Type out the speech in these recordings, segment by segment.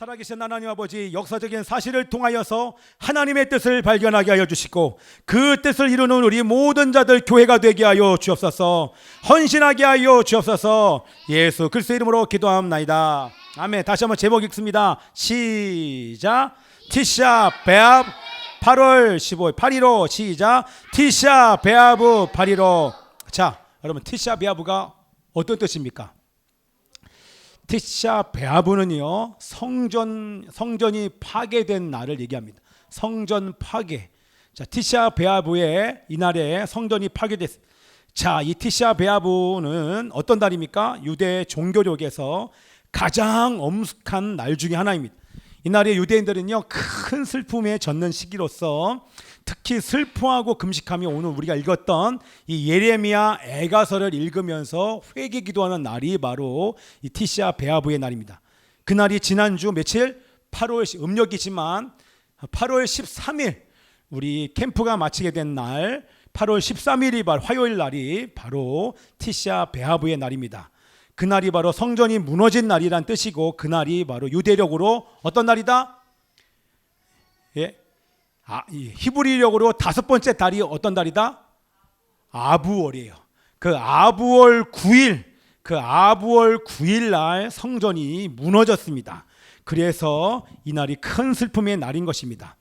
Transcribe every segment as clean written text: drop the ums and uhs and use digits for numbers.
살아계신 하나님 아버지, 역사적인 사실을 통하여서 하나님의 뜻을 발견하게 하여 주시고 그 뜻을 이루는 우리 모든 자들 교회가 되게 하여 주옵소서. 헌신하게 하여 주옵소서. 예수 그리스도의 이름으로 기도합나이다. 아멘. 다시 한번 제목 읽습니다. 시작. 티샤 베아브 8월 15일 8.15 시작. 티샤 베아브 8.15. 자, 여러분, 티샤 베아브가 어떤 뜻입니까? 티샤 베아브는요, 성전이 파괴된 날을 얘기합니다. 성전 파괴. 자, 티샤 베아브의 이날에 성전이 파괴됐습니다. 자, 이 티샤 베아브는 어떤 날입니까? 유대 종교력에서 가장 엄숙한 날 중에 하나입니다. 이날에 유대인들은요, 큰 슬픔에 젖는 시기로서 특히 슬퍼하고 금식하며 오늘 우리가 읽었던 이 예레미야 애가서를 읽으면서 회개 기도하는 날이 바로 이 티샤 베아브의 날입니다. 그날이 지난주 며칠? 8월 음력이지만 8월 13일 우리 캠프가 마치게 된 날 8월 13일이 바로 화요일 날이 바로 티샤 베아브의 날입니다. 그날이 바로 성전이 무너진 날이란 뜻이고 그날이 바로 유대력으로 어떤 날이다? 예, 히브리력으로 다섯 번째 달이 어떤 달이다? 아부월이에요. 그 아부월 9일 날 성전이 무너졌습니다. 그래서 이 날이 큰 슬픔의 날인 것입니다.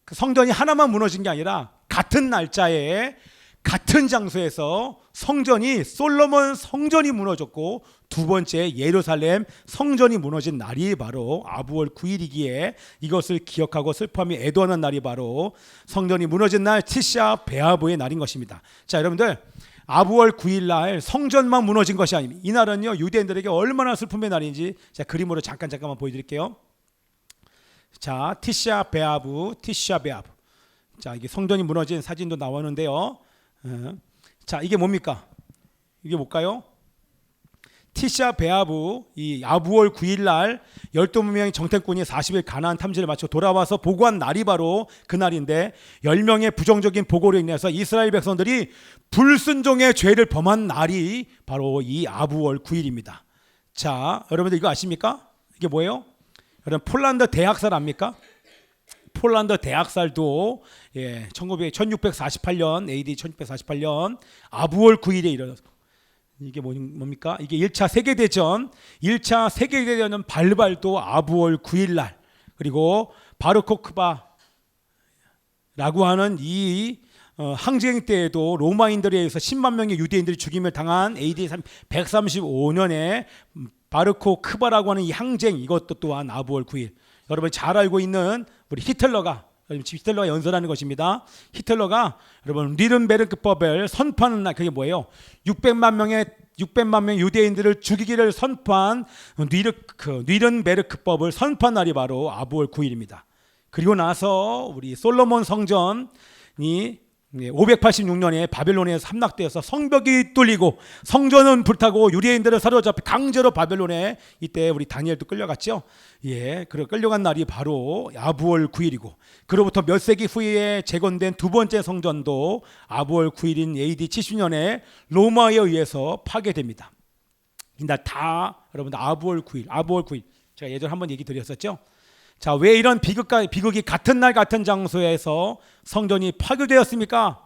그 성전이 하나만 무너진 게 아니라 같은 날짜에 같은 장소에서 솔로몬 성전이 무너졌고 두 번째 예루살렘 성전이 무너진 날이 바로 아부월 9일이기에 이것을 기억하고 슬퍼하며 애도하는 날이 바로 성전이 무너진 날 티샤 베아브의 날인 것입니다. 자, 여러분들, 아부월 9일 날 성전만 무너진 것이 아닙니다. 이 날은요, 유대인들에게 얼마나 슬픔의 날인지 제가 그림으로 잠깐만 보여드릴게요. 자, 티샤 베아브. 자, 이게 성전이 무너진 사진도 나오는데요. 자, 이게 뭡니까? 이게 뭘까요? 티샤 베아브, 이 아부월 9일 날 12명의 정탐꾼이 40일 가나안 탐지를 마쳐 돌아와서 보고한 날이 바로 그 날인데 10명의 부정적인 보고로 인해서 이스라엘 백성들이 불순종의 죄를 범한 날이 바로 이 아부월 9일입니다. 자, 여러분들 이거 아십니까? 이게 뭐예요? 여러분, 폴란드 대학살 압니까? 폴란드 대학살도 1648년 AD 1648년 아부월 9일에 일어났어요. 이게 뭡니까? 이게 1차 세계대전은 발발도 아부월 9일 날, 그리고 바르코크바라고 하는 이 항쟁 때에도 로마인들에 의해서 10만 명의 유대인들이 죽임을 당한 AD 135년에 바르코크바라고 하는 이 항쟁, 이것도 또한 아부월 9일. 여러분 잘 알고 있는 우리 히틀러가 연설하는 것입니다. 히틀러가 여러분 뉘른베르크법을 선포하는 날, 그게 뭐예요? 600만 명 유대인들을 죽이기를 선포한 뉘른베르크법을 선포한 날이 바로 아부월 9일입니다. 그리고 나서 우리 솔로몬 성전이 586년에 바벨론에서 함락되어서 성벽이 뚫리고 성전은 불타고 유대인들을 사로잡혀 강제로 바벨론에 이때 우리 다니엘도 끌려갔죠. 그리고 끌려간 날이 바로 아부월 9일이고 그로부터 몇 세기 후에 재건된 두 번째 성전도 아부월 9일인 AD 70년에 로마에 의해서 파괴됩니다. 이날 다 여러분들 아부월 9일 제가 예전에 한번 얘기 드렸었죠. 자, 왜 이런 비극이 같은 날 같은 장소에서 성전이 파괴되었습니까?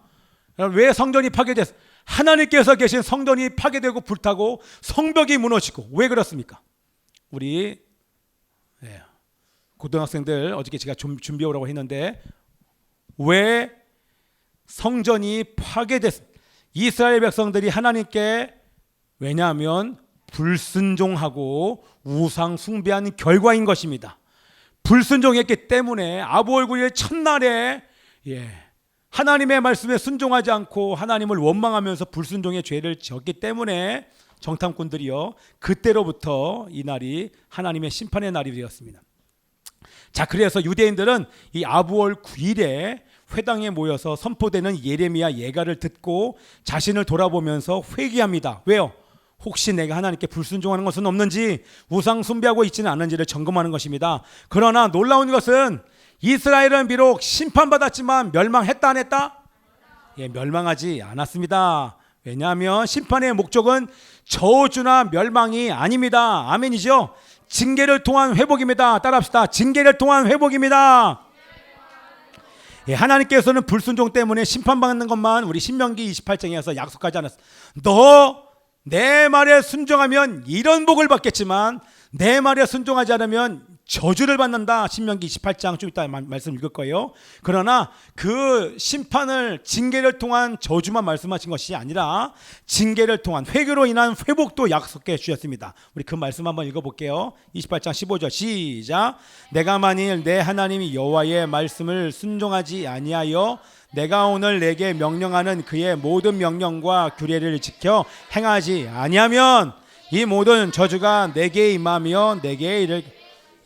왜 성전이 파괴됐어요? 하나님께서 계신 성전이 파괴되고 불타고 성벽이 무너지고. 왜 그렇습니까? 우리 고등학생들 어저께 제가 준비해 오라고 했는데 왜 성전이 파괴됐습니까? 이스라엘 백성들이 하나님께, 왜냐하면 불순종하고 우상 숭배한 결과인 것입니다. 불순종했기 때문에 아부월 9일 첫날에 하나님의 말씀에 순종하지 않고 하나님을 원망하면서 불순종의 죄를 지었기 때문에 정탐꾼들이요, 그때로부터 이 날이 하나님의 심판의 날이 되었습니다. 자, 그래서 유대인들은 이 아부월 9일에 회당에 모여서 선포되는 예레미야 예가를 듣고 자신을 돌아보면서 회개합니다. 왜요? 혹시 내가 하나님께 불순종하는 것은 없는지, 우상 숭배하고 있지는 않은지를 점검하는 것입니다. 그러나 놀라운 것은 이스라엘은 비록 심판받았지만 멸망했다 안 했다? 멸망하지 않았습니다. 왜냐하면 심판의 목적은 저주나 멸망이 아닙니다. 아멘이죠? 징계를 통한 회복입니다. 따라합시다. 징계를 통한 회복입니다. 예, 하나님께서는 불순종 때문에 심판받는 것만 우리 신명기 28장에서 약속하지 않았어. 너 내 말에 순종하면 이런 복을 받겠지만 내 말에 순종하지 않으면 저주를 받는다. 신명기 28장 좀 이따 말씀 읽을 거예요. 그러나 그 심판을 징계를 통한 저주만 말씀하신 것이 아니라 징계를 통한 회개로 인한 회복도 약속해 주셨습니다. 우리 그 말씀 한번 읽어볼게요. 28장 15절 시작. 내가 만일 내 하나님 여호와의 말씀을 순종하지 아니하여 내가 오늘 내게 명령하는 그의 모든 명령과 규례를 지켜 행하지 아니하면 이 모든 저주가 내게 임하며 내게 이를.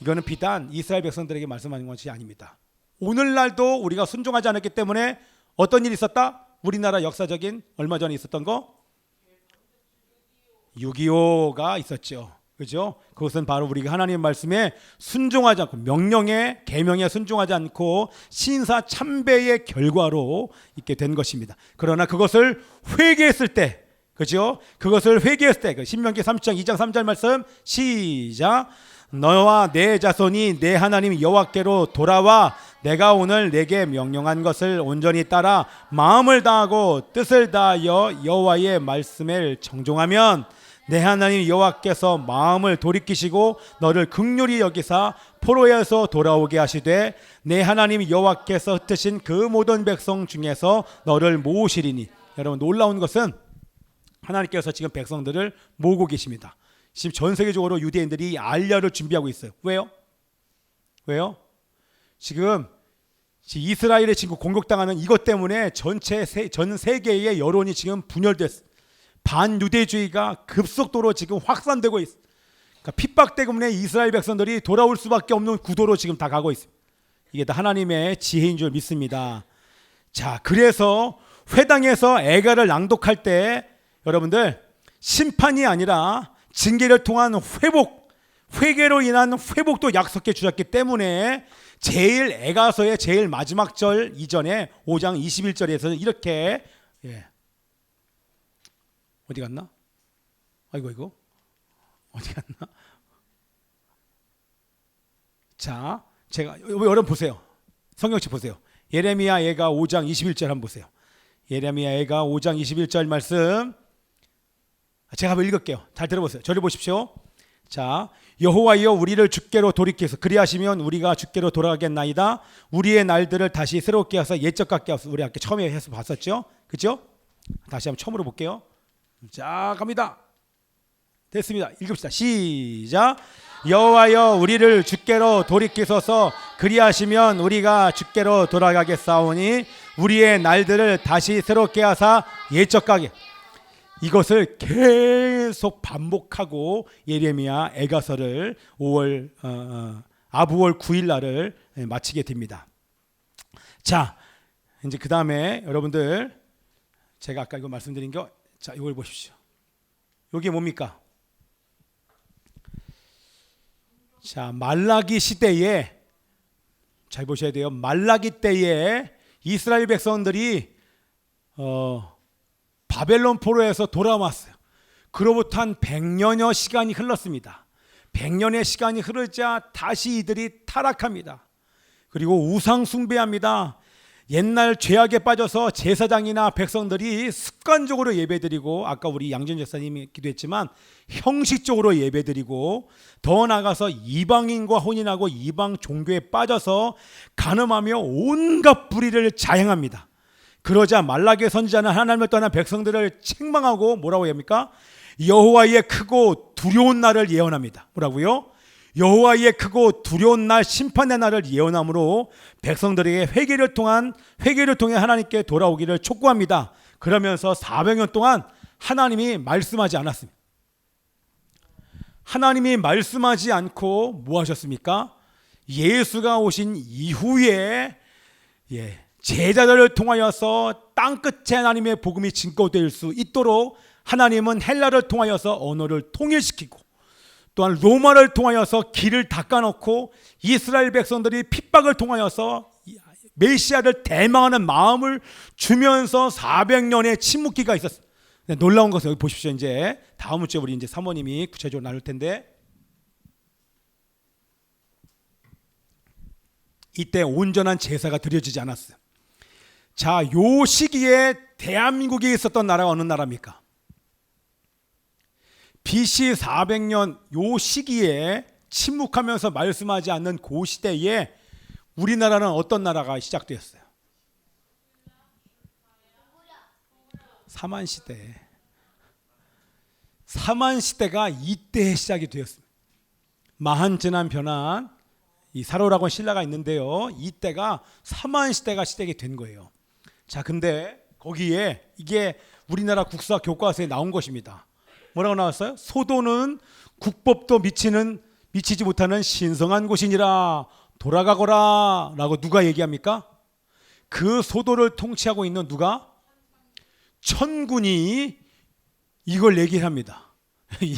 이거는 비단 이스라엘 백성들에게 말씀하는 것이 아닙니다. 오늘날도 우리가 순종하지 않았기 때문에 어떤 일이 있었다? 우리나라 역사적인 얼마 전에 있었던 거 6.25가 있었죠. 그죠? 그것은 바로 우리가 하나님의 말씀에 순종하지 않고 명령에 계명에 순종하지 않고 신사 참배의 결과로 있게 된 것입니다. 그러나 그것을 회개했을 때, 그죠? 그것을 회개했을 때, 그 신명기 30장 2장 3절 말씀 시작. 너와 내 자손이 내 하나님 여호와께로 돌아와 내가 오늘 내게 명령한 것을 온전히 따라 마음을 다하고 뜻을 다하여 여호와의 말씀을 정종하면 내 하나님 여호와께서 마음을 돌이키시고 너를 긍휼히 여기사 포로에서 돌아오게 하시되 내 하나님 여호와께서 흩으신 그 모든 백성 중에서 너를 모으시리니. 여러분, 놀라운 것은 하나님께서 지금 백성들을 모으고 계십니다. 지금 전 세계적으로 유대인들이 알리아를 준비하고 있어요. 왜요? 지금 이스라엘의 지금 공격당하는 이것 때문에 전 세계의 여론이 지금 분열됐어요. 반유대주의가 급속도로 지금 확산되고 있어요. 그러니까 핍박 때문에 이스라엘 백성들이 돌아올 수밖에 없는 구도로 지금 다 가고 있어요. 이게 다 하나님의 지혜인 줄 믿습니다. 자, 그래서 회당에서 애가를 낭독할 때 여러분들 심판이 아니라 징계를 통한 회복, 회개로 인한 회복도 약속해 주셨기 때문에 제일 애가서의 제일 마지막 절 이전에 5장 21절에서는 이렇게 어디 갔나? 아이고 어디 갔나? 자, 제가 여러분 보세요. 성경책 보세요. 예레미야 애가 5장 21절 한번 보세요. 예레미야 애가 5장 21절 말씀 제가 한번 읽을게요. 잘 들어보세요. 저를 보십시오. 자, 여호와여 우리를 주께로 돌이켜서 그리하시면 우리가 주께로 돌아가겠나이다. 우리의 날들을 다시 새롭게 하사 옛적 같게 하소서. 우리 아까 처음에 해서 봤었죠? 그죠? 다시 한번 처음으로 볼게요. 자, 갑니다. 됐습니다. 읽읍시다. 시작. 여호와여 우리를 주께로 돌이키소서. 그리하시면 우리가 주께로 돌아가겠사오니 우리의 날들을 다시 새롭게 하사 옛적 같게. 이것을 계속 반복하고 예레미야 애가서를 아부월 9일 날을 마치게 됩니다. 자, 이제 그 다음에 여러분들 제가 아까 이거 말씀드린 거, 자, 이걸 보십시오. 이게 뭡니까? 자, 말라기 시대에 잘 보셔야 돼요. 말라기 때에 이스라엘 백성들이 바벨론 포로에서 돌아왔어요. 그로부터 한 100년여 시간이 흘렀습니다. 100년의 시간이 흐르자 다시 이들이 타락합니다. 그리고 우상 숭배합니다. 옛날 죄악에 빠져서 제사장이나 백성들이 습관적으로 예배드리고, 아까 우리 양전 목사님이 기도했지만 형식적으로 예배드리고, 더 나아가서 이방인과 혼인하고 이방 종교에 빠져서 간음하며 온갖 불의를 자행합니다. 그러자 말라기 선지자는 하나님을 떠난 백성들을 책망하고 뭐라고 합니까? 여호와의 크고 두려운 날을 예언합니다. 뭐라고요? 여호와의 크고 두려운 날, 심판의 날을 예언함으로 백성들에게 회개를 통해 하나님께 돌아오기를 촉구합니다. 그러면서 400년 동안 하나님이 말씀하지 않았습니다. 하나님이 말씀하지 않고 뭐 하셨습니까? 예수가 오신 이후에 제자들을 통하여서 땅끝에 하나님의 복음이 증거될 수 있도록 하나님은 헬라를 통하여서 언어를 통일시키고, 또한 로마를 통하여서 길을 닦아놓고 이스라엘 백성들이 핍박을 통하여서 메시아를 대망하는 마음을 주면서 400년의 침묵기가 있었어요. 놀라운 것은 여기 보십시오. 이제 다음 주에 우리 이제 사모님이 구체적으로 나눌 텐데, 이때 온전한 제사가 드려지지 않았어요. 자, 요 시기에 대한민국에 있었던 나라가 어느 나라입니까? BC 400년 요 시기에 침묵하면서 말씀하지 않는 그 시대에 우리나라는 어떤 나라가 시작되었어요? 사만시대. 사만시대가 이때 시작이 되었습니다. 마한진한 변한 이 사로라고 신라가 있는데요. 이때가 사만시대가 시작이 된 거예요. 자, 근데 거기에 이게 우리나라 국사 교과서에 나온 것입니다. 뭐라고 나왔어요? 소도는 국법도 미치지 못하는 신성한 곳이니라 돌아가거라 라고 누가 얘기합니까? 그 소도를 통치하고 있는 누가? 천군이 이걸 얘기합니다.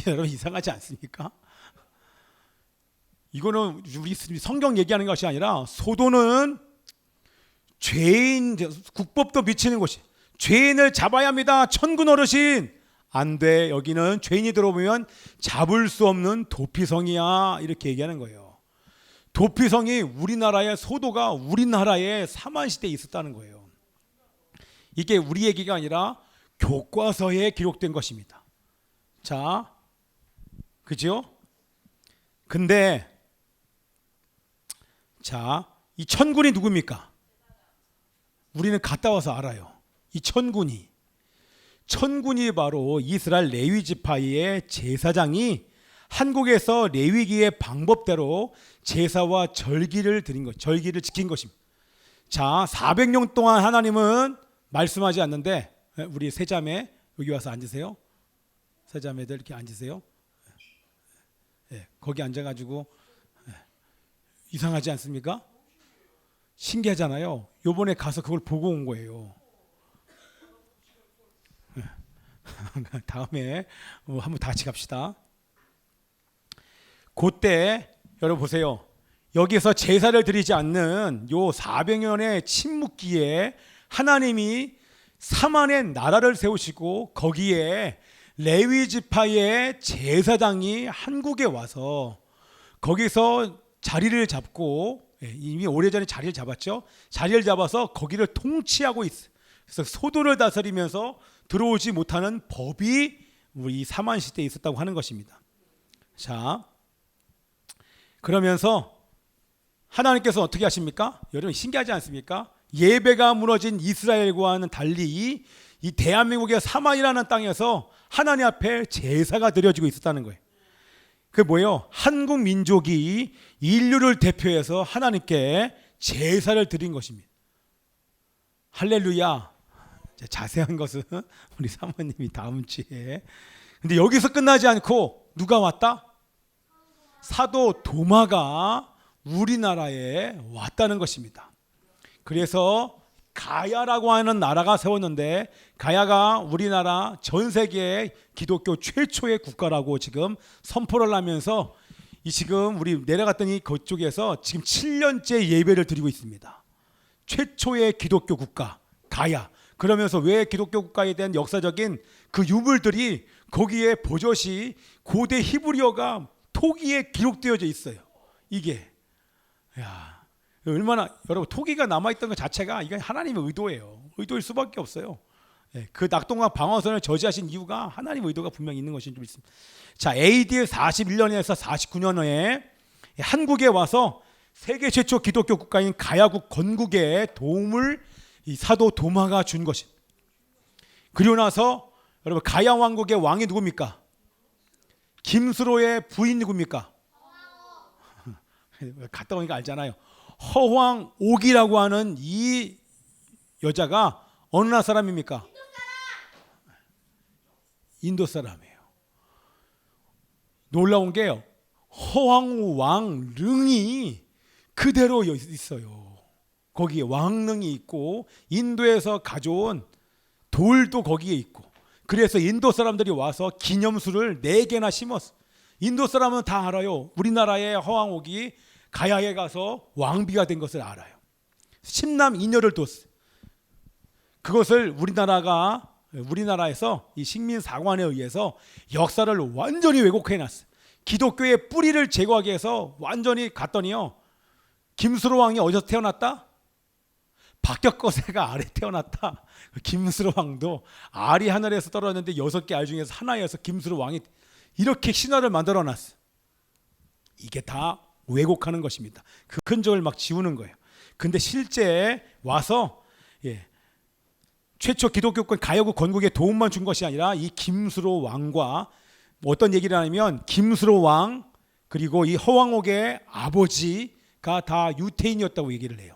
여러분 이상하지 않습니까? 이거는 우리 성경 얘기하는 것이 아니라 소도는 죄인, 국법도 미치는 곳이, 죄인을 잡아야 합니다. 천군 어르신 안 돼. 여기는 죄인이 들어오면 잡을 수 없는 도피성이야. 이렇게 얘기하는 거예요. 도피성이 우리나라의 소도가 우리나라의 사만시대에 있었다는 거예요. 이게 우리 얘기가 아니라 교과서에 기록된 것입니다. 자, 그죠? 근데 자, 이 천군이 누굽니까? 우리는 갔다 와서 알아요. 이 천군이 바로 이스라엘 레위 지파의 제사장이 한국에서 레위기의 방법대로 제사와 절기를 드린 것, 절기를 지킨 것입니다. 자, 400년 동안 하나님은 말씀하지 않는데, 우리 세자매 여기 와서 앉으세요. 세자매들 이렇게 앉으세요. 거기 앉아가지고 이상하지 않습니까? 신기하잖아요. 요번에 가서 그걸 보고 온 거예요. 다음에 한번 다 같이 갑시다. 그때 여러분 보세요. 여기서 제사를 드리지 않는 요 400년의 침묵기에 하나님이 사만의 나라를 세우시고 거기에 레위 지파의 제사장이 한국에 와서 거기서 자리를 잡고, 이미 오래전에 자리를 잡았죠. 자리를 잡아서 거기를 통치하고 있어요. 그래서 소도를 다스리면서 들어오지 못하는 법이 우리 사만 시대에 있었다고 하는 것입니다. 자, 그러면서 하나님께서 어떻게 하십니까? 여러분 신기하지 않습니까? 예배가 무너진 이스라엘과는 달리 이 대한민국의 사만이라는 땅에서 하나님 앞에 제사가 드려지고 있었다는 거예요. 그게 뭐예요? 한국 민족이 인류를 대표해서 하나님께 제사를 드린 것입니다. 할렐루야. 자세한 것은 우리 사모님이 다음 주에. 근데 여기서 끝나지 않고 누가 왔다? 사도 도마가 우리나라에 왔다는 것입니다. 그래서 가야라고 하는 나라가 세웠는데, 가야가 우리나라 전 세계 기독교 최초의 국가라고 지금 선포를 하면서 지금 우리 내려갔더니 그쪽에서 지금 7년째 예배를 드리고 있습니다. 최초의 기독교 국가 가야. 그러면서 왜 기독교 국가에 대한 역사적인 그 유물들이 거기에 버젓이 고대 히브리어가 토기에 기록되어져 있어요. 이게 야, 얼마나 여러분 토기가 남아있던 것 자체가 이건 하나님의 의도예요. 의도일 수밖에 없어요. 그 낙동강 방어선을 저지하신 이유가 하나님의 의도가 분명히 있는 것이 좀 있습니다. 자, AD 41년에서 49년에 한국에 와서 세계 최초 기독교 국가인 가야국 건국에 도움을 이 사도 도마가 준 것입니다. 그리고 나서 여러분 가야 왕국의 왕이 누굽니까? 김수로의 부인 누굽니까? 갔다 오니까 알잖아요. 허황옥이라고 하는 이 여자가 어느 나라 사람입니까? 인도 사람이에요. 놀라운 게요. 허황우 왕릉이 그대로 있어요. 거기에 왕릉이 있고 인도에서 가져온 돌도 거기에 있고, 그래서 인도 사람들이 와서 기념수를 4개나 심었어. 인도 사람은 다 알아요. 우리나라의 허황옥이 가야에 가서 왕비가 된 것을 알아요. 10남 2녀를 뒀어요. 그것을 우리나라에서 이 식민사관에 의해서 역사를 완전히 왜곡해놨어요. 기독교의 뿌리를 제거하기 위해서 완전히 갔더니요, 김수로 왕이 어디서 태어났다? 박격거세가 알에 태어났다. 김수로 왕도 알이 하늘에서 떨어졌는데 6개 알 중에서 하나여서 김수로 왕이 이렇게 신화를 만들어놨어. 이게 다 왜곡하는 것입니다. 그 흔적을 막 지우는 거예요. 근데 실제 와서 최초 기독교권 가여국 건국에 도움만 준 것이 아니라 이 김수로 왕과 어떤 얘기를 하냐면 김수로 왕 그리고 이 허왕옥의 아버지가 다 유태인이었다고 얘기를 해요.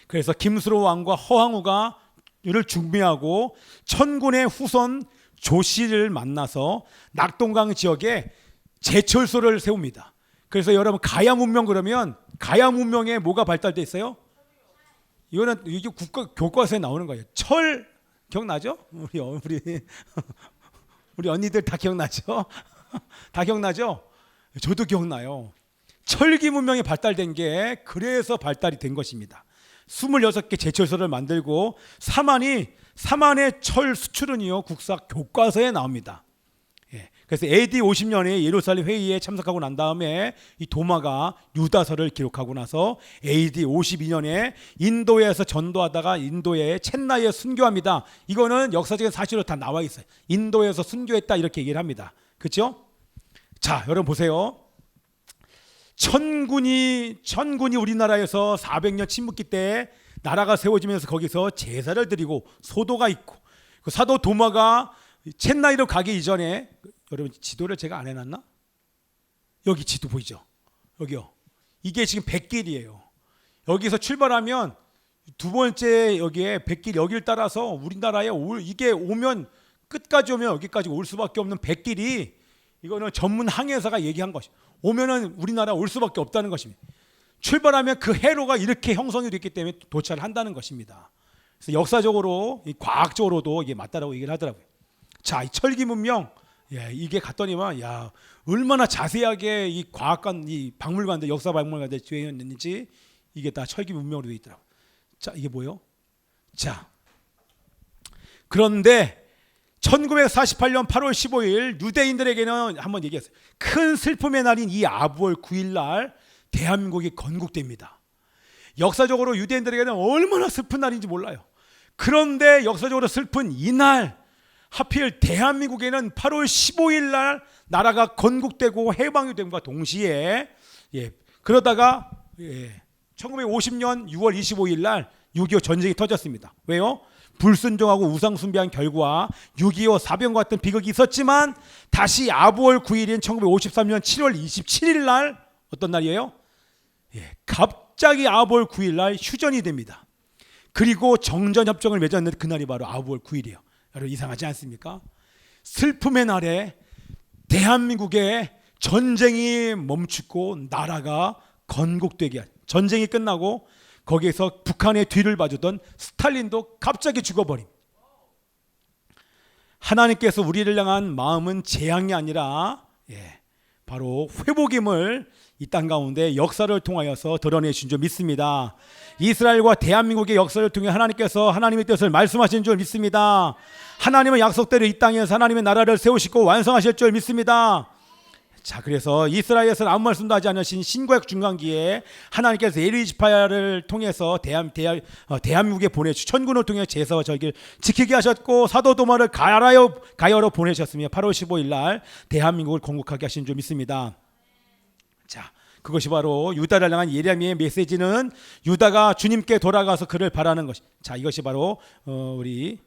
그래서 김수로 왕과 허왕우가 를 중매하고 천군의 후손 조씨를 만나서 낙동강 지역에 제철소를 세웁니다. 그래서 여러분 가야 문명 그러면 가야 문명에 뭐가 발달돼 있어요? 이거는 이게 국가 교과서에 나오는 거예요. 철 기억나죠? 우리 언니들 다 기억나죠? 다 기억나죠? 저도 기억나요. 철기 문명이 발달된 게 그래서 발달이 된 것입니다. 26개 제철소를 만들고 사만의 철 수출은요 국사 교과서에 나옵니다. 그래서 AD 50년에 예루살렘 회의에 참석하고 난 다음에 이 도마가 유다서를 기록하고 나서 AD 52년에 인도에서 전도하다가 인도에 첸나이에 순교합니다. 이거는 역사적인 사실로 다 나와 있어요. 인도에서 순교했다 이렇게 얘기를 합니다. 그렇죠? 자, 여러분 보세요. 천군이 우리나라에서 400년 침묵기 때 나라가 세워지면서 거기서 제사를 드리고 소도가 있고 그 사도 도마가 첸나이로 가기 이전에 여러분 지도를 제가 안 해놨나? 여기 지도 보이죠? 여기요. 이게 지금 백길이에요. 여기서 출발하면 두 번째 여기에 백길 여기를 따라서 우리나라에 이게 오면 끝까지 오면 여기까지 올 수밖에 없는 백길이 이거는 전문 항해사가 얘기한 것이 오면은 우리나라 올 수밖에 없다는 것입니다. 출발하면 그 해로가 이렇게 형성이 됐기 때문에 도착을 한다는 것입니다. 그래서 역사적으로 과학적으로도 이게 맞다라고 얘기를 하더라고요. 자, 이 철기 문명 이게 갔더니만 얼마나 자세하게 이 과학관 이 박물관들 역사 박물관들 되어있는지 이게 다 철기 문명으로 되어 있더라고요. 자, 이게 뭐예요? 자, 그런데 1948년 8월 15일 유대인들에게는 한번 얘기했어요. 큰 슬픔의 날인 이 아부월 9일 날 대한민국이 건국됩니다. 역사적으로 유대인들에게는 얼마나 슬픈 날인지 몰라요. 그런데 역사적으로 슬픈 이날 하필 대한민국에는 8월 15일 날 나라가 건국되고 해방이 됨과 동시에 그러다가 1950년 6월 25일 날 6.25 전쟁이 터졌습니다. 왜요? 불순종하고 우상숭배한 결과 6.25 사병과 같은 비극이 있었지만 다시 아부월 9일인 1953년 7월 27일 날 어떤 날이에요? 갑자기 아부월 9일 날 휴전이 됩니다. 그리고 정전협정을 맺었는데 그날이 바로 아부월 9일이에요. 여러분 이상하지 않습니까? 슬픔의 날에 대한민국의 전쟁이 멈추고 나라가 건국되게 한 전쟁이 끝나고 거기에서 북한의 뒤를 봐주던 스탈린도 갑자기 죽어버림. 하나님께서 우리를 향한 마음은 재앙이 아니라 바로 회복임을 이 땅 가운데 역사를 통하여서 드러내신 줄 믿습니다. 이스라엘과 대한민국의 역사를 통해 하나님께서 하나님의 뜻을 말씀하신 줄 믿습니다. 하나님은 약속대로 이 땅에서 하나님의 나라를 세우시고 완성하실 줄 믿습니다. 자, 그래서 이스라엘에서는 아무 말씀도 하지 않으신 신구약 중간기에 하나님께서 에리 지파를 통해서 대한민국에 보내주 천군을 통해 제사와 절기를 지키게 하셨고 사도 도마를 가야로 보내셨으며 8월 15일 날 대한민국을 건국하게 하신 줄 믿습니다. 자, 그것이 바로 유다를 향한 예레미야의 메시지는 유다가 주님께 돌아가서 그를 바라는 것. 자, 이것이 바로 우리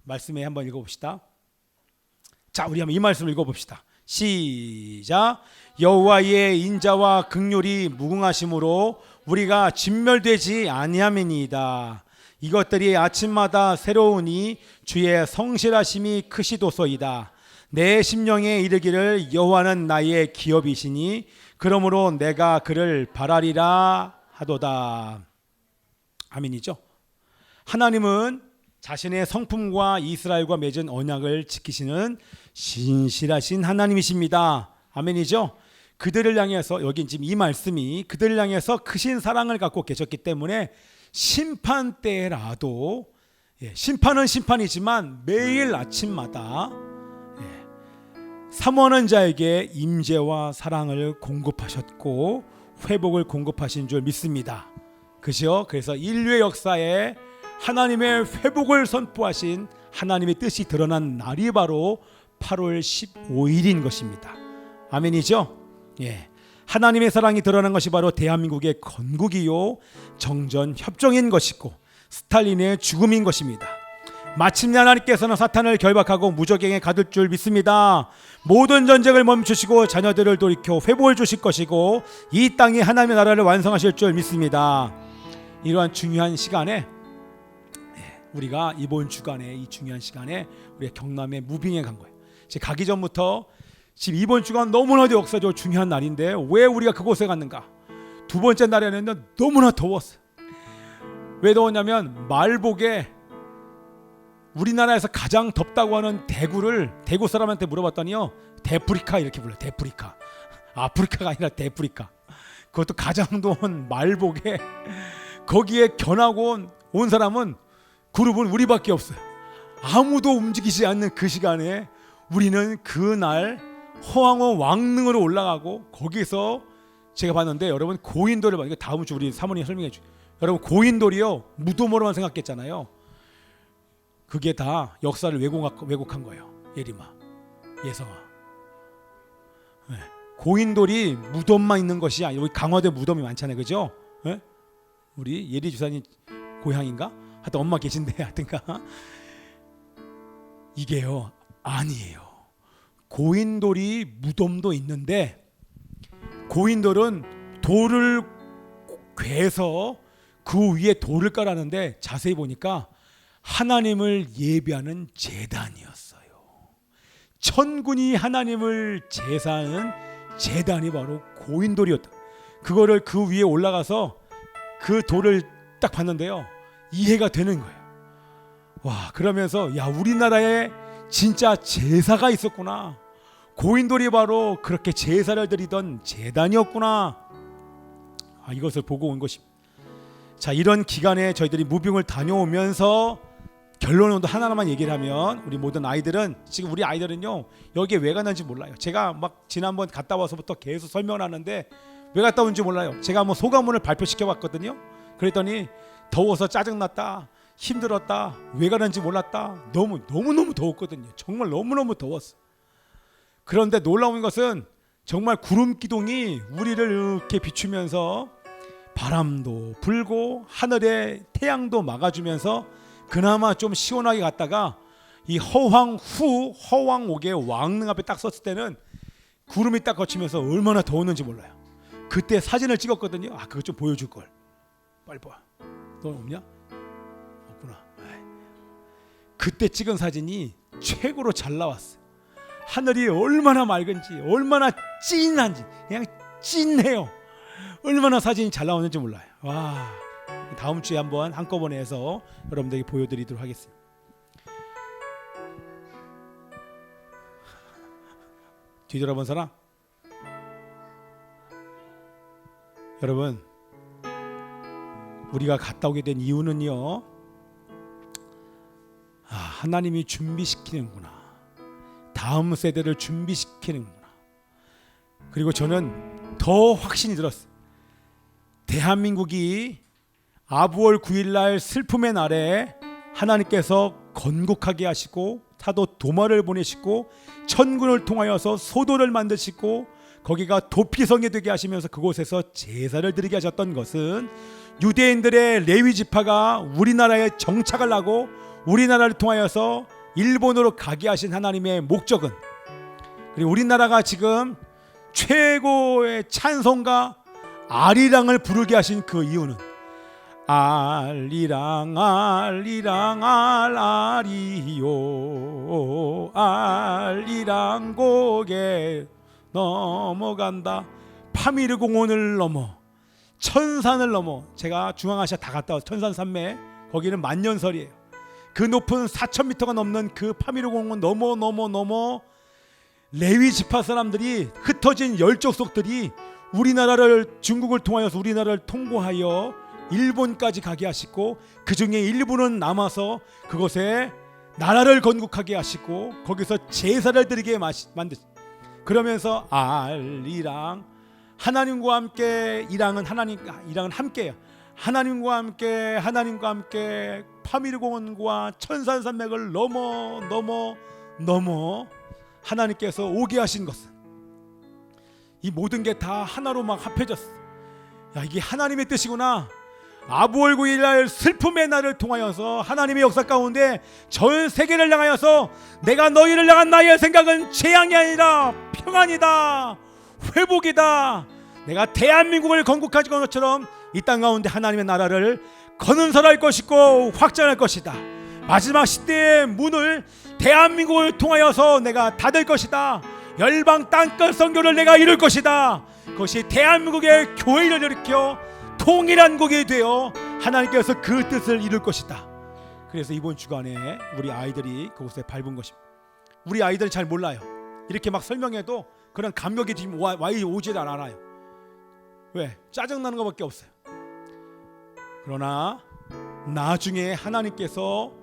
말씀에 한번 읽어봅시다. 자, 우리 한번 이 말씀을 읽어봅시다. 시작. 여호와의 인자와 긍휼이 무궁하심으로 우리가 진멸되지 아니함이니이다. 이것들이 아침마다 새로우니 주의 성실하심이 크시도소이다. 내 심령에 이르기를 여호와는 나의 기업이시니 그러므로 내가 그를 바라리라 하도다. 아멘이죠. 하나님은 자신의 성품과 이스라엘과 맺은 언약을 지키시는 신실하신 하나님이십니다. 아멘이죠. 그들을 향해서 여기 지금 이 말씀이 그들을 향해서 크신 사랑을 갖고 계셨기 때문에 심판 때라도 심판은 심판이지만 매일 아침마다 사모하는 자에게 임재와 사랑을 공급하셨고 회복을 공급하신 줄 믿습니다. 그죠? 그래서 인류의 역사에 하나님의 회복을 선포하신 하나님의 뜻이 드러난 날이 바로 8월 15일인 것입니다. 아멘이죠? 예. 하나님의 사랑이 드러난 것이 바로 대한민국의 건국이요 정전 협정인 것이고 스탈린의 죽음인 것입니다. 마침내 하나님께서는 사탄을 결박하고 무적행에 가둘 줄 믿습니다. 모든 전쟁을 멈추시고 자녀들을 돌이켜 회복을 주실 것이고 이 땅에 하나님의 나라를 완성하실 줄 믿습니다. 이러한 중요한 시간에 우리가 이번 주간에 이 중요한 시간에 우리가 경남에 무빙에 간 거예요. 제가 가기 전부터 지금 이번 주간 너무나도 역사적으로 중요한 날인데 왜 우리가 그곳에 갔는가? 두 번째 날에는 너무나 더웠어요. 왜 더웠냐면 말복에 우리나라에서 가장 덥다고 하는 대구 사람한테 물어봤더니요, 데프리카 이렇게 불러요. 데프리카. 아프리카가 아니라 데프리카. 그것도 가장 더운 말복에 거기에 견하고 온 사람은 그룹은 우리밖에 없어요. 아무도 움직이지 않는 그 시간에 우리는 그날 허황호 왕릉으로 올라가고 거기서 제가 봤는데 여러분 고인돌을 봐요. 다음 주 우리 사모님 설명해 주세요. 여러분 고인돌이요 무덤으로만 생각했잖아요. 그게 다 역사를 왜곡한 거예요. 예림아, 예성아. 네. 고인돌이 무덤만 있는 것이 아니라 여기 강화도에 무덤이 많잖아요, 그죠? 네? 우리 예리 주사님 고향인가? 하여튼 엄마 계신데 하여튼가 이게요 아니에요. 고인돌이 무덤도 있는데 고인돌은 돌을 괴서 그 위에 돌을 깔았는데 자세히 보니까 하나님을 예배하는 제단이었어요. 천군이 하나님을 제사하는 제단이 바로 고인돌이었다. 그거를 그 위에 올라가서 그 돌을 딱 봤는데요 이해가 되는 거예요. 와, 그러면서 야, 우리나라에 진짜 제사가 있었구나. 고인돌이 바로 그렇게 제사를 드리던 제단이었구나. 이것을 보고 온 것입니다. 자, 이런 기간에 저희들이 무빙을 다녀오면서 결론은 하나만 얘기를 하면 우리 모든 아이들은 지금 우리 아이들은요 여기에 왜 갔는지 몰라요. 제가 막 지난번 갔다 와서부터 계속 설명을 하는데 왜 갔다 온지 몰라요. 제가 한번 소감문을 발표시켜 봤거든요. 그랬더니 더워서 짜증났다, 힘들었다, 왜 가는지 몰랐다, 너무너무 더웠거든요. 정말 너무너무 더웠어. 그런데 놀라운 것은 정말 구름 기둥이 우리를 이렇게 비추면서 바람도 불고 하늘에 태양도 막아주면서 그나마 좀 시원하게 갔다가 이 허황옥의 왕릉 앞에 딱 섰을 때는 구름이 딱 거치면서 얼마나 더웠는지 몰라요. 그때 사진을 찍었거든요. 그거 좀 보여줄 걸. 빨리 봐. 너 없냐? 없구나. 그때 찍은 사진이 최고로 잘 나왔어요. 하늘이 얼마나 맑은지, 얼마나 진한지, 그냥 찐해요. 얼마나 사진이 잘 나오는지 몰라요. 와, 다음 주에 한번 한꺼번에 해서 여러분들에게 보여드리도록 하겠습니다. 뒤돌아본 사람? 여러분, 우리가 갔다 오게 된 이유는요, 하나님이 준비시키는구나. 다음 세대를 준비시키는구나. 그리고 저는 더 확신이 들었어요. 대한민국이 아부월 9일날 슬픔의 날에 하나님께서 건국하게 하시고 사도 도마를 보내시고 천군을 통하여서 소도를 만드시고 거기가 도피성이 되게 하시면서 그곳에서 제사를 드리게 하셨던 것은 유대인들의 레위 지파가 우리나라에 정착을 하고 우리나라를 통하여서 일본으로 가게 하신 하나님의 목적은, 그리고 우리나라가 지금 최고의 찬송가 아리랑을 부르게 하신 그 이유는 알리랑 알리랑 알아리요 알리랑 고개 넘어간다. 파미르 공원을 넘어 천산을 넘어, 제가 중앙아시아 다 갔다 와서 천산 산맥 거기는 만년설이에요. 그 높은 4,000m가 넘는 그 파미르 공원 넘어 레위 지파 사람들이, 흩어진 열족속들이 우리나라를, 중국을 통하여서 우리나라를 통고하여 일본까지 가게 하시고 그 중에 일부는 남아서 그곳에 나라를 건국하게 하시고 거기서 제사를 드리게 만드시. 그러면서 알리랑 하나님과 함께 일하는 일하는 함께요. 하나님과 함께 파미르공원과 천산산맥을 넘어 하나님께서 오게 하신 것은 이 모든 게 다 하나로 막 합해졌어. 야, 이게 하나님의 뜻이구나. 아부월 9일날 슬픔의 날을 통하여서 하나님의 역사 가운데 전 세계를 향하여서 내가 너희를 향한 나의 생각은 재앙이 아니라 평안이다, 회복이다. 내가 대한민국을 건국하신 것처럼 이 땅 가운데 하나님의 나라를 건설할 것이고 확장할 것이다. 마지막 시대의 문을 대한민국을 통하여서 내가 닫을 것이다. 열방 땅끝 선교를 내가 이룰 것이다. 그것이 대한민국의 교회를 일으켜 통일한 국이 되어 하나님께서 그 뜻을 이룰 것이다. 그래서 이번 주간에 우리 아이들이 그곳에 밟은 것입니다. 우리 아이들은 잘 몰라요. 이렇게 막 설명해도 그런 감격이 지금 오질 않아요. 왜? 짜증나는 것밖에 없어요. 그러나 나중에 하나님께서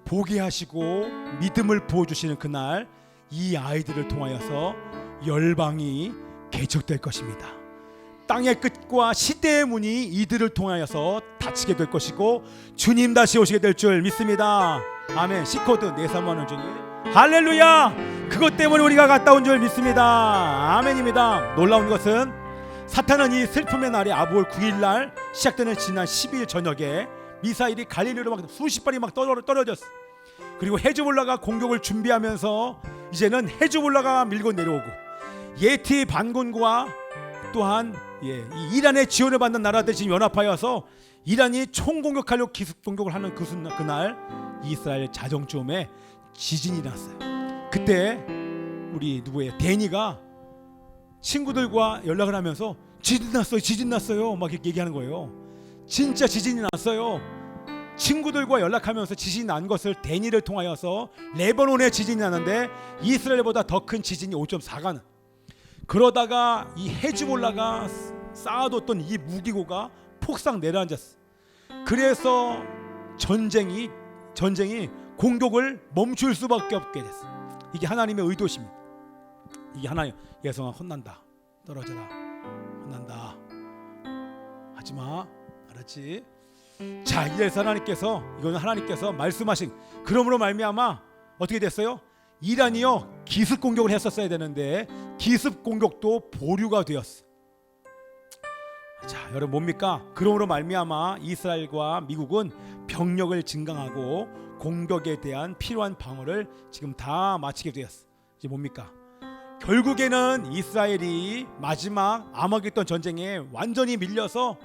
보게 하시고 믿음을 부어주시는 그날 이 아이들을 통하여서 열방이 개척될 것입니다. 땅의 끝과 시대의 문이 이들을 통하여서 닫히게 될 것이고 주님 다시 오시게 될 줄 믿습니다. 아멘. C코드 내사모하는 주님, 할렐루야. 그것 때문에 우리가 갔다 온 줄 믿습니다. 아멘입니다. 놀라운 것은 사탄은 이 슬픔의 날에 아부월 9일날 시작되는 지난 12일 저녁에 미사일이 갈릴리로 막 수십 발이 막 떨어졌어. 그리고 헤즈볼라가 공격을 준비하면서 이제는 헤즈볼라가 밀고 내려오고 예티 반군과 또한 이 이란의 지원을 받는 나라들이 지금 연합하여서 이란이 총공격하려고 기습 공격을 하는 그날 이스라엘 자정쯤에 지진이 났어요. 그때 우리 데니가 친구들과 연락을 하면서 지진 났어요 막 이렇게 얘기하는 거예요. 진짜 지진이 났어요. 친구들과 연락하면서 지진이 난 것을 데니를 통하여서 레바논에 지진이 나는데 이스라엘보다 더 큰 지진이 5.4가 나. 그러다가 이 헤즈볼라가 쌓아뒀던 이 무기고가 폭삭 내려앉았어. 그래서 전쟁이 공격을 멈출 수밖에 없게 됐어. 이게 하나님의 의도십니다. 이게 하나님, 예성아 혼난다, 떨어져라, 혼난다, 하지마, 알았지? 자, 이래서 이거는 하나님께서 말씀하신, 그러므로 말미암아 어떻게 됐어요? 이란이요 기습 공격을 했었어야 되는데 기습 공격도 보류가 되었어. 자, 여러분 뭡니까? 그러므로 말미암아 이스라엘과 미국은 병력을 증강하고 공격에 대한 필요한 방어를 지금 다 마치게 되었어. 이제 뭡니까? 결국에는 이스라엘이 마지막 아마겟돈 전쟁에 완전히 밀려서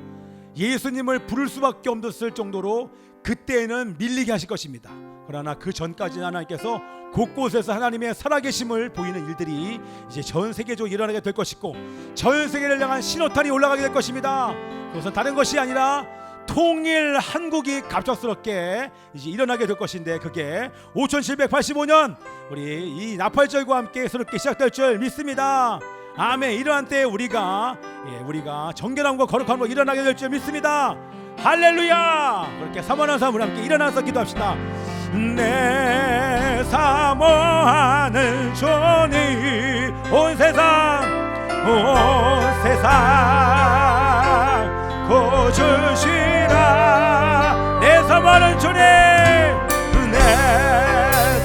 예수님을 부를 수밖에 없었을 정도로 그때는 밀리게 하실 것입니다. 그러나 그 전까지는 하나님께서 곳곳에서 하나님의 살아계심을 보이는 일들이 이제 전 세계적으로 일어나게 될 것이고 전 세계를 향한 신호탄이 올라가게 될 것입니다. 그것은 다른 것이 아니라 통일 한국이 갑작스럽게 이제 일어나게 될 것인데 그게 5785년 우리 이 나팔절과 함께 새롭게 시작될 줄 믿습니다. 아멘. 이러한 때에 우리가 정결함과 거룩함으로 일어나게 될 줄 믿습니다. 할렐루야. 그렇게 사모하는 사람으로 함께 일어나서 기도합시다. 내 사모하는 주님 온 세상 고주시라. 내 사모하는 주님, 내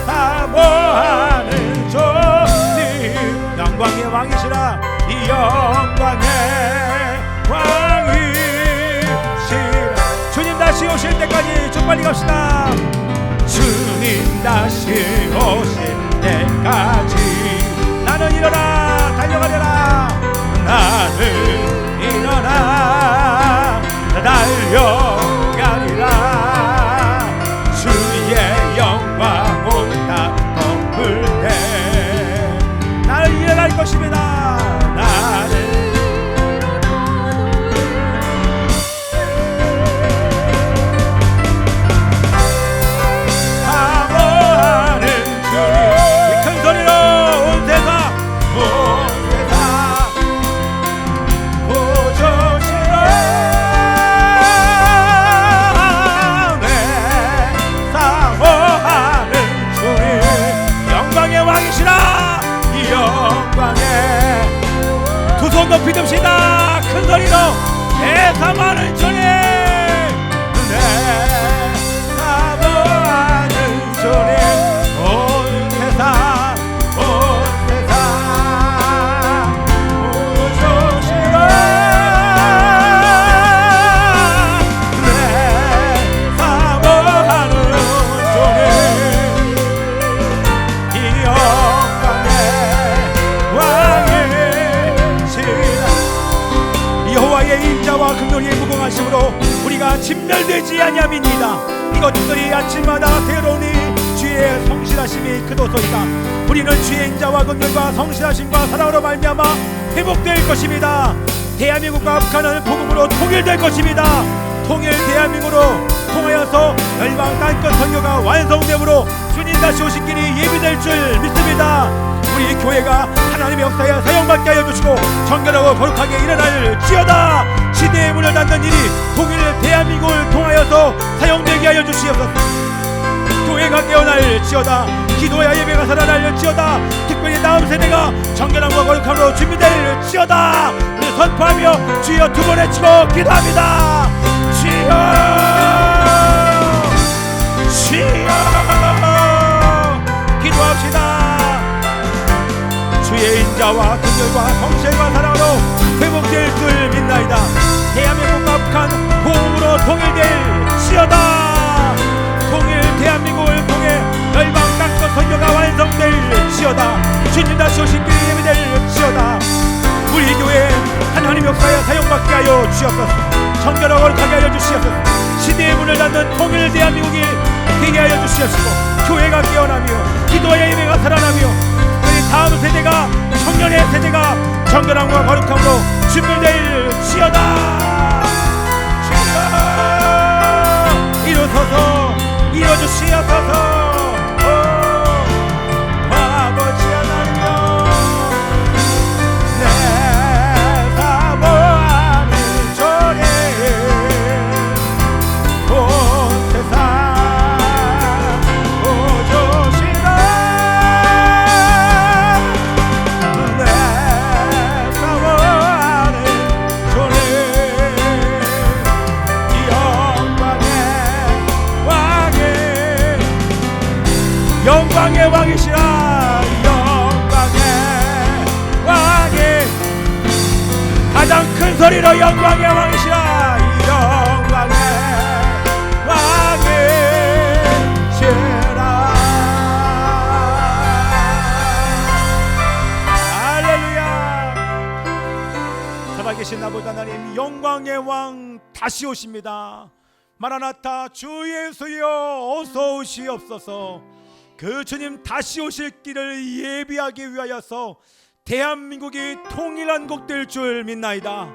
사모하는 주님, 영광의 왕이시라. 이 영광의 왕이시라. 주님 다시 오실 때까지 좀 빨리 갑시다. 주님 다시 오실 때까지 나는 일어나 달려가려라. 나는 일어나 달려가리라. 주의 영광 온다 덮을 때 나는 일어날 것입니다. 나는 사모하는 주님, 큰 소리로 온 세상 소리로 대사하는 주님, 내 사모하는 주님, 온 세상 우주시로 내 사모하는 주님, 이 영광의 왕이시라. 여호와의 인자와 긍휼이 무궁하심으로 우리가 진멸되지 아니함이니이다. 이것들이 아침마다 새로우니 주의 성실하심이 크도소이다. 우리는 주의 인자와 긍휼과 성실하심과 사랑으로 말미암아 회복될 것입니다. 대한민국과 북한은 복음으로 통일될 것입니다. 통일 대한민국으로 통하여서 열방 땅끝 선교가 완성됨으로 주님 다시 오신 길이 예비될 줄 믿습니다. 우리 교회가 하나님의 역사에 사용받게 하여 주시고 정결하고 거룩하게 일어날지어다. 시대의 문을 닫는 일이 통일 대한민국을 통하여서 사용되게 하여 주시옵소서. 교회가 깨어날지어다. 기도와 예배가 살아날지어다. 특별히 다음 세대가 정결함과 거룩함으로 준비될지어다. 우리 선포하며 주여 두 번 외치고 기도합니다. 주여 주여 기도합시다. 주의 인자와 긍휼과 성실과 사랑으로 회복될 줄 믿나이다. 대한민국과 북한 호흡으로 통일될지어다. 통일 대한민국을 통해 열방 땅끝 선교가 완성될지어다. 주님 다시 오신 길이 예비될지어다. 우리 교회 하나님 역사에 사용받게 하여 주시옵소서. 정결하고 거룩하게 하여 주시옵소서. 시대의 문을 닫는 통일 대한민국이 되게 하여 주시옵시고 교회가 깨어나며 기도와 예배가 살아나며 다음 세대가 청년의 세대가 정결함과 거룩함으로 준비될지어다. 주여 이루소서 이루주시옵소서. 아버지 하나님여 내 사모하는 주님, 온 세상 영광의 왕이시라. 영광의 왕이 가장 큰 소리로 영광의 왕이시라. 영광의 왕이시라. 할렐루야. 살아계신 아버지 하나님, 영광의 왕 다시 오십니다. 마라나타 주 예수여 어서 오시옵소서. 그 주님 다시 오실 길을 예비하기 위하여서 대한민국이 통일한국 될 줄 믿나이다.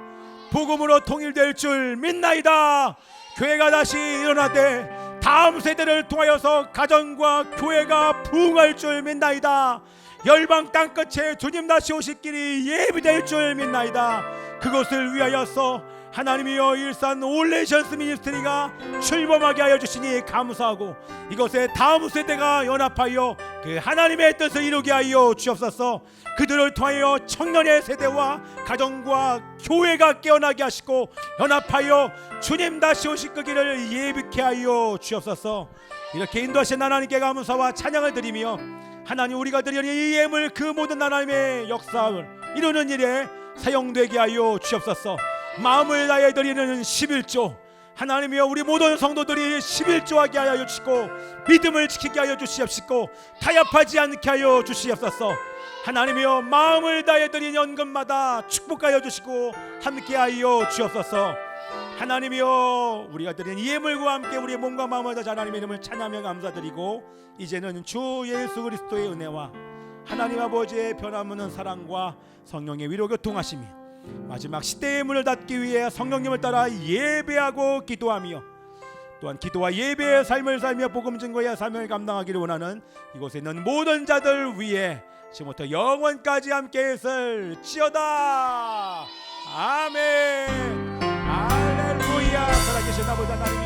복음으로 통일될 줄 믿나이다. 교회가 다시 일어나되 다음 세대를 통하여서 가정과 교회가 부흥할 줄 믿나이다. 열방 땅끝에 주님 다시 오실 길이 예비될 줄 믿나이다. 그것을 위하여서 하나님이여 일산 올레이션스 미니스트리가 출범하게 하여 주시니 감사하고 이것에 다음 세대가 연합하여 그 하나님의 뜻을 이루게 하여 주옵소서. 그들을 통하여 청년의 세대와 가정과 교회가 깨어나게 하시고 연합하여 주님 다시 오실 그 길을 예비케 하여 주옵소서. 이렇게 인도하신 하나님께 감사와 찬양을 드리며 하나님 우리가 드리는 이 예물 그 모든 하나님의 역사를 이루는 일에 사용되게 하여 주옵소서. 마음을 다해 드리는 11조 하나님이여 우리 모든 성도들이 11조하게 하여 주시고 믿음을 지키게 하여 주시옵시고 타협하지 않게 하여 주시옵소서. 하나님이여 마음을 다해 드리는 연금마다 축복하여 주시고 함께 하여 주옵소서. 하나님이여 우리가 드리는 예물과 함께 우리의 몸과 마음을 다해 하나님의 이름을 찬양하며 감사드리고 이제는 주 예수 그리스도의 은혜와 하나님 아버지의 변함없는 사랑과 성령의 위로 교통하심이 마지막 시대의 문을 닫기 위해 성령님을 따라 예배하고 기도하며 또한 기도와 예배의 삶을 살며 복음 증거의 삶을 감당하기를 원하는 이곳에 있는 모든 자들 위해 지금부터 영원까지 함께 있을지어다. 아멘. 할렐루야. 살아계신 아버지 하나님